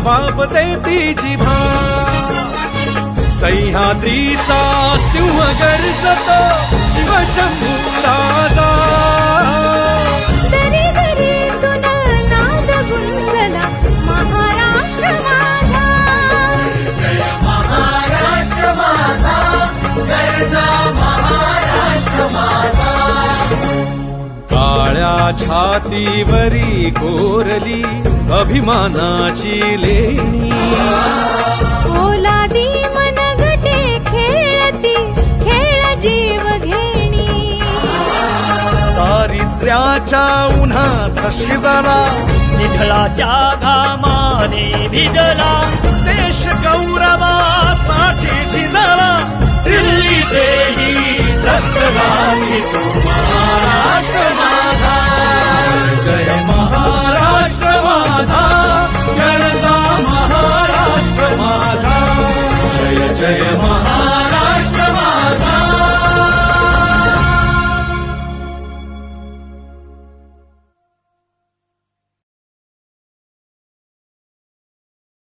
वापते ती जिभा सह्याद्रीचा सिंह गर्जतो शिवशंभू राजा दरी दरीतून नाद गुंजला महाराष्ट्र माझा जय महाराष्ट्र माझा गर्जा महाराष्ट्र माझा काळ्या छातीवरी कोरली अभिमानाची लेणी ओलादी मनगटे खेळती खेळ जीव घेणी दारिद्र्याच्या उन्हात शिजला निढळाच्या घामाने भिजला देश गौरवासाठी झिजला दिल्लीचेही रक्त गावी तो महाराष्ट्र माझा जय जय महाराष्ट्र माझा गरजा महाराष्ट्र माझा जय जय